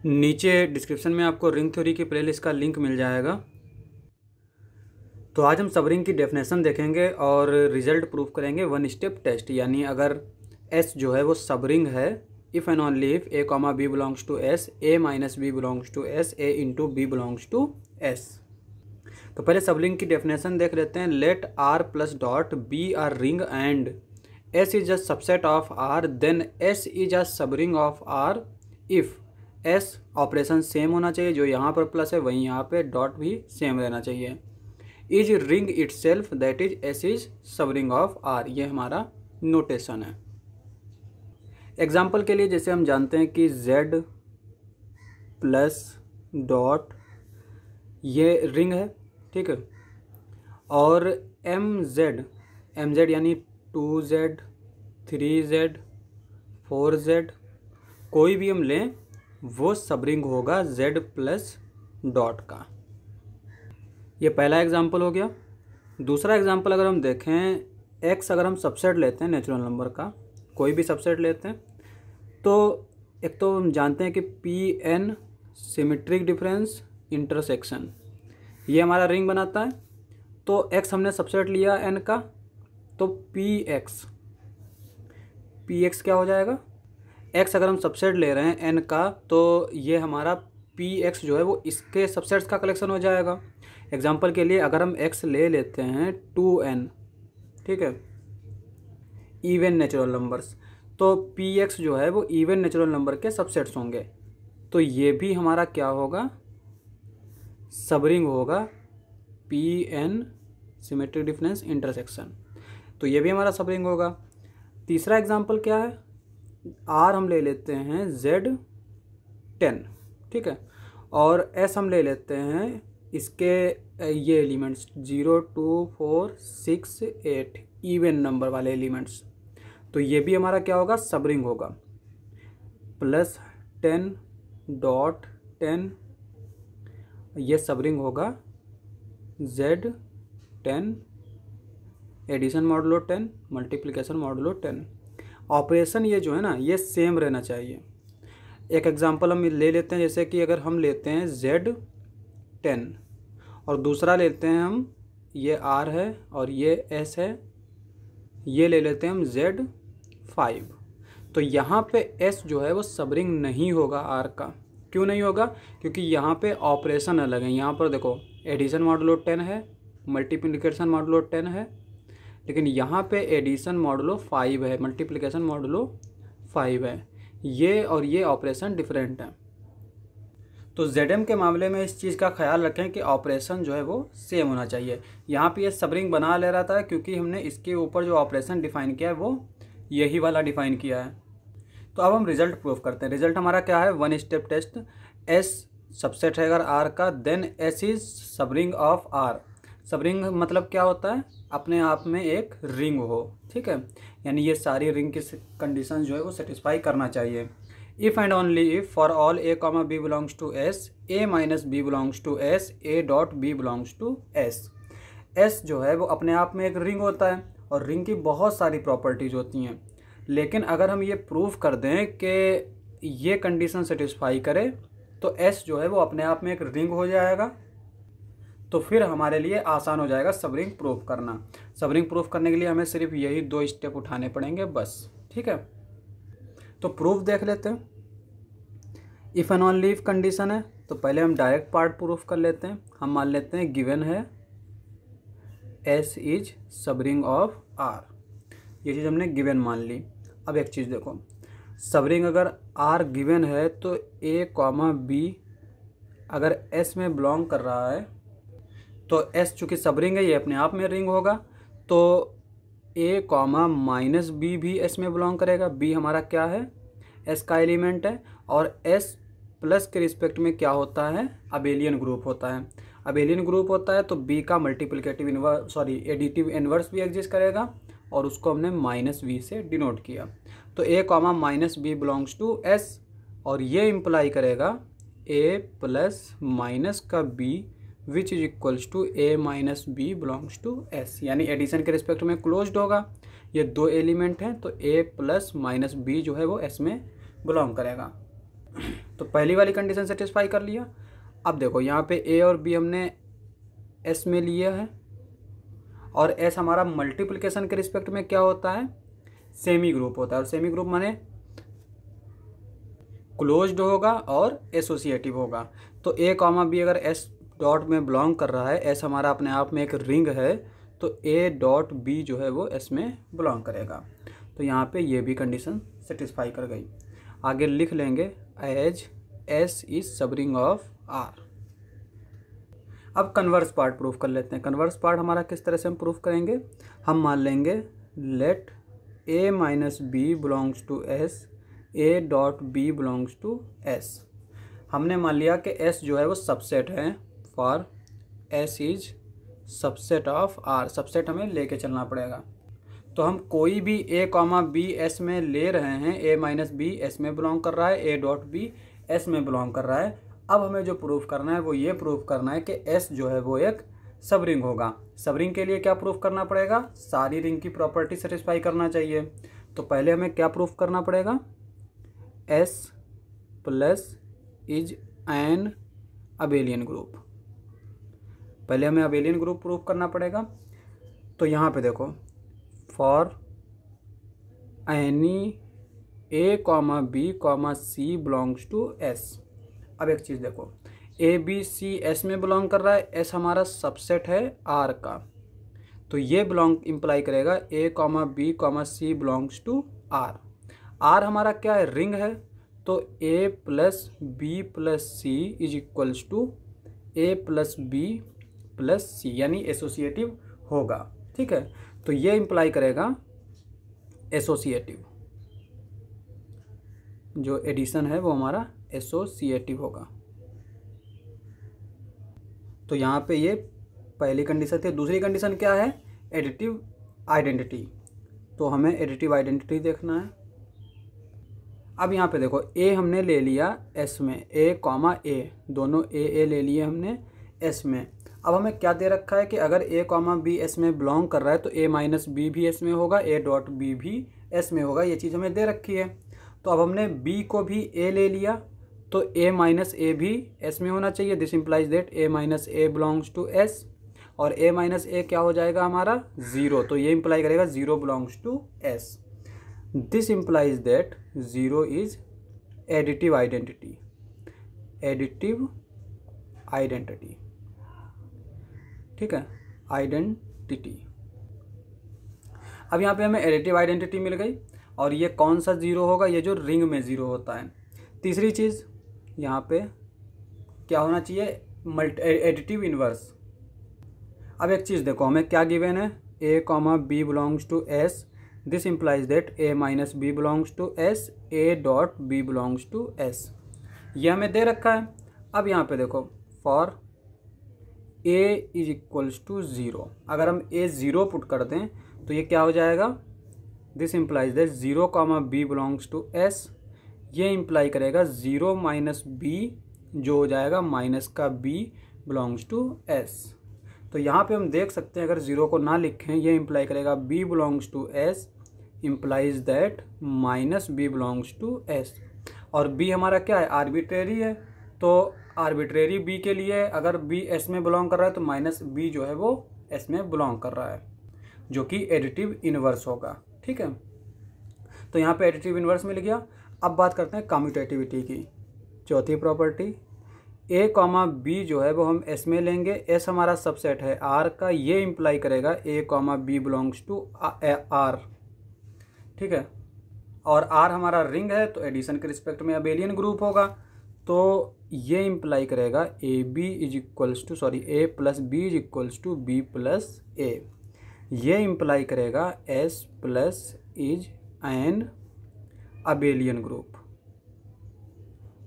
नीचे डिस्क्रिप्शन में आपको रिंग थ्योरी की प्लेलिस्ट का लिंक मिल जाएगा। तो आज हम सबरिंग की डेफिनेशन देखेंगे और रिजल्ट प्रूफ करेंगे वन स्टेप टेस्ट। यानी अगर एस जो है वो सबरिंग है if and only if A comma B belongs to S, A minus B belongs to S, A into B belongs to S. तो पहले सबरिंग की डेफिनेशन देख लेते हैं। Let R plus dot be R ring and S is a subset of R, then S is a subring of R if S operation same होना चाहिए, जो यहाँ पर प्लस है वहीं यहाँ पे डॉट भी सेम रहना चाहिए। Is ring itself that is S is subring of R, ये हमारा नोटेशन है। एग्जाम्पल के लिए जैसे हम जानते हैं कि z प्लस डॉट ये रिंग है, ठीक है, और एम जेड यानी 2z 3z 4z कोई भी हम लें वो सबरिंग होगा z प्लस डॉट का। ये पहला एग्जाम्पल हो गया। दूसरा एग्जाम्पल अगर हम देखें, x अगर हम सबसेट लेते हैं नेचुरल नंबर का, कोई भी सबसेट लेते हैं, तो एक तो हम जानते हैं कि Pn सिमेट्रिक डिफरेंस इंटरसेक्शन ये हमारा रिंग बनाता है। तो x हमने सबसेट लिया n का, तो px क्या हो जाएगा, x अगर हम सबसेट ले रहे हैं n का तो ये हमारा px जो है वो इसके सबसेट्स का कलेक्शन हो जाएगा। एग्जाम्पल के लिए अगर हम x ले लेते हैं 2n, ठीक है, इवन नेचुरल नंबर्स, तो px जो है वो इवन नेचुरल नंबर के सबसेट्स होंगे। तो ये भी हमारा क्या होगा, सबरिंग होगा pn सिमेट्रिक डिफरेंस इंटरसेक्शन, तो ये भी हमारा सबरिंग होगा। तीसरा एग्जाम्पल क्या है, r हम ले लेते हैं z10, ठीक है, और s हम ले लेते हैं इसके ये एलिमेंट्स 0 2 4 6 8 इवन नंबर वाले एलिमेंट्स, तो ये भी हमारा क्या होगा, सबरिंग होगा। प्लस 10 डॉट 10 ये सबरिंग होगा z10 addition modulo 10 multiplication modulo 10। Operation ये जो है ना ये सेम रहना चाहिए। एक एग्जांपल हम ले लेते हैं, जैसे कि अगर हम लेते हैं z10 और दूसरा लेते हैं हम, ये r है और ये s है, ये ले लेते हैं हम z5, तो यहाँ पे s जो है वो सबरिंग नहीं होगा r का। क्यों नहीं होगा, क्योंकि यहाँ पे ऑपरेशन अलग है। यहाँ पर देखो एडिशन मॉडुलो 10 है, मल्टीप्लिकेशन मॉडुलो 10 है, लेकिन यहाँ पे एडिशन मॉडुलो 5 है, मल्टीप्लिकेशन मॉडुलो 5 है। ये और ये ऑपरेशन डिफरेंट है। तो ZM के मामले में इस चीज़ का ख्याल रखें कि ऑपरेशन जो है वो सेम होना चाहिए। यहाँ पे ये सबरिंग बना ले रहा था क्योंकि हमने इसके ऊपर जो ऑपरेशन डिफाइन किया है वो यही वाला डिफाइन किया है। तो अब हम रिजल्ट प्रूफ करते हैं। रिजल्ट हमारा क्या है, one step test. S subset है अगर R का, then S is subring of R। Subring मतलब क्या होता है, अपने आप में एक रिंग हो, ठीक है, यानी ये सारी रिंग की कंडीशन जो है वो सेटिस्फाई करना चाहिए। If and only if for all a comma b belongs to s, a minus b belongs to s, a dot b belongs to s। s जो है वो अपने आप में एक रिंग होता है और रिंग की बहुत सारी प्रॉपर्टीज होती हैं, लेकिन अगर हम ये प्रूफ कर दें कि ये कंडीशन सेटिस्फाई करे तो s जो है वो अपने आप में एक रिंग हो जाएगा। तो फिर हमारे लिए आसान हो जाएगा सबरिंग प्रूफ करना। सबरिंग प्रूफ करने के लिए हमें सिर्फ यही 2 स्टेप उठाने पड़ेंगे बस, ठीक है। तो प्रूफ देख लेते हैं। If and only if condition है तो पहले हम डायरेक्ट पार्ट प्रूफ कर लेते हैं। हम मान लेते हैं गिवन है S is subring of R, ये चीज़ हमने गिवन मान ली। अब एक चीज़ देखो, सबरिंग अगर R गिवन है तो A कॉमा B अगर S में बिलोंग कर रहा है तो S चूँकि सबरिंग है ये अपने आप में रिंग होगा, तो A कॉमा माइनस B भी S में बिलोंग करेगा। B हमारा क्या है, S का एलिमेंट है, और S प्लस के रिस्पेक्ट में क्या होता है, अबेलियन ग्रुप होता है। अबेलियन ग्रुप होता है तो B का मल्टीप्लिकेटिव इनवर्स एडिटिव इनवर्स भी एग्जिस्ट करेगा, और उसको हमने माइनस V से डिनोट किया। तो A comma minus B belongs to S, और ये इम्प्लाई करेगा A प्लस माइनस का B which is equals to A minus B belongs to S, यानी एडिशन के रिस्पेक्ट में क्लोज्ड होगा। ये 2 एलिमेंट हैं तो A प्लस माइनस B जो है वो S में बिलोंग करेगा। तो पहली वाली कंडीशन सेटिस्फाई कर लिया। अब देखो यहाँ पे ए और बी हमने एस में लिया है, और एस हमारा मल्टीप्लिकेशन के रिस्पेक्ट में क्या होता है, सेमी ग्रुप होता है। और सेमी ग्रुप माने क्लोज्ड होगा और एसोसिएटिव होगा। तो ए कॉमा बी अगर एस डॉट में बिलोंग कर रहा है, एस हमारा अपने आप में एक रिंग है, तो ए डॉट बी जो है वो एस में बिलोंग करेगा। तो यहाँ पे ये भी कंडीशन सेटिस्फाई कर गई। आगे लिख लेंगे एज एस इज सब रिंग ऑफ आर। अब कन्वर्स पार्ट प्रूफ कर लेते हैं। कन्वर्स पार्ट हमारा किस तरह से हम प्रूफ करेंगे, हम मान लेंगे let A minus B belongs to S, A dot B belongs to S. हमने मान लिया कि एस जो है वो सबसेट है, for S is subset of R. Subset हमें लेके चलना पड़ेगा। तो हम कोई भी ए कॉमा बी एस में ले रहे हैं, ए माइनस बी एस में बिलोंग कर रहा है, ए डॉट बी एस में बिलोंग कर रहा है। अब हमें जो प्रूफ करना है वो ये प्रूफ करना है कि एस जो है वो एक सब रिंग होगा। सब रिंग के लिए क्या प्रूफ करना पड़ेगा, सारी रिंग की प्रॉपर्टी सेटिस्फाई करना चाहिए। तो पहले हमें क्या प्रूफ करना पड़ेगा, S plus is an abelian group. पहले हमें अबेलियन ग्रुप प्रूफ करना पड़ेगा। तो यहाँ पे देखो, for any A comma B comma C belongs to S. अब एक चीज़ देखो, ए बी सी एस में बिलोंग कर रहा है, एस हमारा सबसेट है आर का, तो ये बिलोंग इंप्लाई करेगा A comma B comma C belongs to R. R हमारा क्या है, रिंग है, तो A plus B plus C is equals to A plus B plus C, यानी एसोसिएटिव होगा। ठीक है, तो ये इंप्लाई करेगा एसोसिएटिव, जो एडिशन है वो हमारा एसोसिएटिव होगा। तो यहाँ पे ये पहली कंडीशन थी। दूसरी कंडीशन क्या है, एडिटिव आइडेंटिटी। तो हमें एडिटिव आइडेंटिटी देखना है। अब यहाँ पे देखो, ए हमने ले लिया एस में, ए कॉमा ए, दोनों ए ले लिए हमने एस में। अब हमें क्या दे रखा है कि अगर ए कॉमा बी एस में बिलोंग कर रहा है तो ए माइनस बी भी एस में होगा, ए डॉट बी भी एस में होगा। ये चीज़ हमें दे रखी है। तो अब हमने बी को भी ए ले लिया, तो ए माइनस ए भी एस में होना चाहिए। This implies that A minus A belongs to S, और ए माइनस ए क्या हो जाएगा हमारा, ज़ीरो। तो ये इंप्लाई करेगा zero belongs to S. This implies that zero is additive identity. Additive identity, ठीक है, आइडेंटिटी। अब यहाँ पे हमें एडिटिव आइडेंटिटी मिल गई, और ये कौन सा ज़ीरो होगा, ये जो रिंग में ज़ीरो होता है। तीसरी चीज़ यहाँ पे क्या होना चाहिए, एडिटिव इन्वर्स। अब एक चीज़ देखो, हमें क्या गिवन है, A comma B belongs to S, this implies that A minus B belongs to S, A dot B belongs to S. ये हमें दे रखा है। अब यहाँ पे देखो, for A is equals to zero, अगर हम ए ज़ीरो पुट कर दें तो ये क्या हो जाएगा, this implies that zero comma B belongs to S. ये इंप्लाई करेगा ज़ीरो माइनस बी, जो हो जाएगा माइनस का बी बिलोंग्स टू एस। तो यहाँ पे हम देख सकते हैं, अगर ज़ीरो को ना लिखें, ये इंप्लाई करेगा B belongs to S implies that minus B belongs to S. और बी हमारा क्या है, आर्बिट्रेरी है। तो आर्बिट्रेरी बी के लिए अगर बी एस में बिलोंग कर रहा है तो माइनस बी जो है वो एस में बिलोंग कर रहा है, जो कि एडिटिव इन्वर्स होगा। ठीक है, तो यहाँ पे एडिटिव इन्वर्स मिल गया। अब बात करते हैं कम्यूटेटिविटी की। चौथी प्रॉपर्टी, ए कॉमा बी जो है वो हम एस में लेंगे, एस हमारा सबसेट है आर का, ये इंप्लाई करेगा A comma B belongs to R. ठीक है, और आर हमारा रिंग है, तो एडिशन के रिस्पेक्ट में अबेलियन ग्रुप होगा। तो ये इंप्लाई करेगा A B is equals to A plus B is equals to B plus A. ये इंप्लाई करेगा S plus is an abelian group.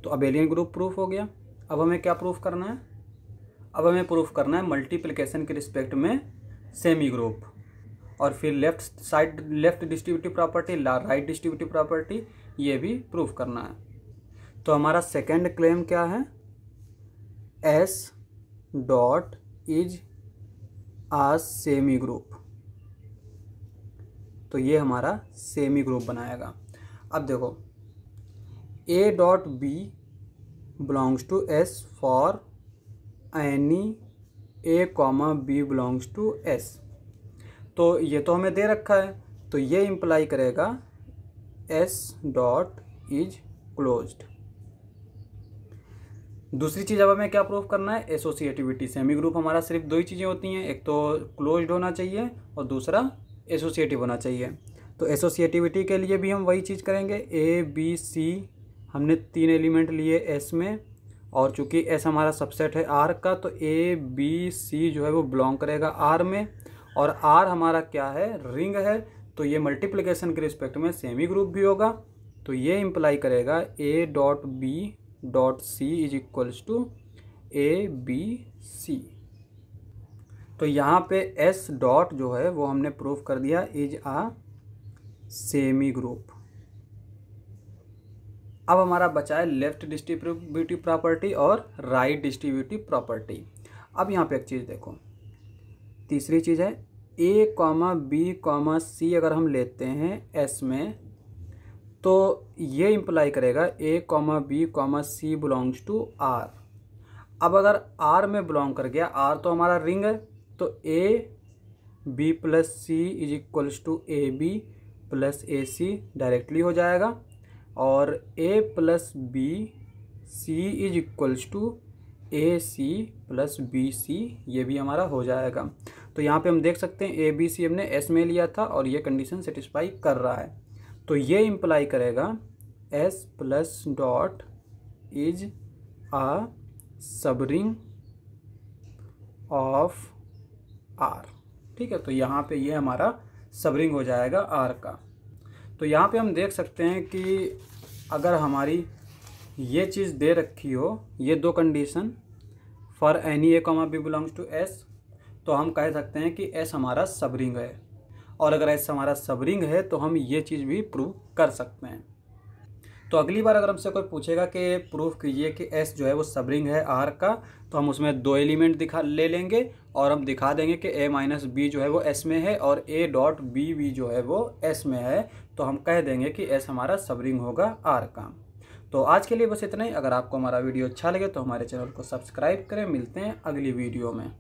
तो अबेलियन ग्रुप प्रूफ हो गया। अब हमें क्या प्रूफ करना है, अब हमें प्रूफ करना है मल्टीप्लिकेशन के रिस्पेक्ट में सेमी ग्रुप, और फिर left distributive property, right distributive property, ये भी प्रूफ करना है। तो हमारा सेकेंड क्लेम क्या है, S dot is a semigroup. तो ये हमारा सेमी ग्रुप बनाएगा। अब देखो, A dot B belongs to S for any A comma B belongs to S. तो ये तो हमें दे रखा है, तो ये इम्प्लाई करेगा एस डॉट इज क्लोज्ड। दूसरी चीज़ अब हमें क्या प्रूफ करना है, एसोसिएटिविटी। सेमी ग्रुप हमारा सिर्फ दो ही चीज़ें होती हैं, एक तो क्लोज्ड होना चाहिए और दूसरा एसोसिएटिव होना चाहिए। तो एसोसिएटिविटी के लिए भी हम वही चीज़ करेंगे, ए बी सी हमने 3 एलिमेंट लिए एस में, और चूंकि एस हमारा सबसेट है आर का, तो ए बी सी जो है वो बिलोंग करेगा आर में, और आर हमारा क्या है, रिंग है, तो ये मल्टीप्लिकेशन के रिस्पेक्ट में सेमी ग्रुप भी होगा। तो ये इम्प्लाई करेगा A dot B dot C is equals to A B C. तो यहाँ पे एस डॉट जो है वो हमने प्रूफ कर दिया इज आ सेमी ग्रुप। अब हमारा बचा है लेफ्ट डिस्ट्रीब्यूटिव प्रॉपर्टी और राइट डिस्ट्रीब्यूटिव प्रॉपर्टी। अब यहाँ पे एक चीज़ देखो, तीसरी चीज़ है ए कॉमा बी कॉमा सी अगर हम लेते हैं एस में, तो ये इम्प्लाई करेगा A comma B comma C belongs to R. अब अगर आर में बिलोंग कर गया, आर तो हमारा रिंग है, तो A B plus C is equals to A B plus A C directly हो जाएगा, और A plus B C is equals to A C plus B C, ये भी हमारा हो जाएगा। तो यहाँ पे हम देख सकते हैं ए बी सी हमने एस में लिया था और ये कंडीशन सेटिस्फाई कर रहा है। तो ये इम्प्लाई करेगा S plus dot is a subring of R. ठीक है, तो यहाँ पे ये हमारा सबरिंग हो जाएगा आर का। तो यहाँ पे हम देख सकते हैं कि अगर हमारी ये चीज़ दे रखी हो, ये दो condition for any A comma B belongs to S, तो हम कह सकते हैं कि एस हमारा सबरिंग है, और अगर एस हमारा सबरिंग है तो हम ये चीज़ भी प्रूव कर सकते हैं। तो अगली बार अगर हमसे कोई पूछेगा कि प्रूफ कीजिए कि एस जो है वो सबरिंग है आर का, तो हम उसमें 2 एलिमेंट ले लेंगे और हम दिखा देंगे कि ए माइनस बी जो है वो एस में है और ए डॉट बी बी जो है वो एस में है, तो हम कह देंगे कि एस हमारा सबरिंग होगा आर का। तो आज के लिए बस इतना ही। अगर आपको हमारा वीडियो अच्छा लगे तो हमारे चैनल को सब्सक्राइब करें। मिलते हैं अगली वीडियो में।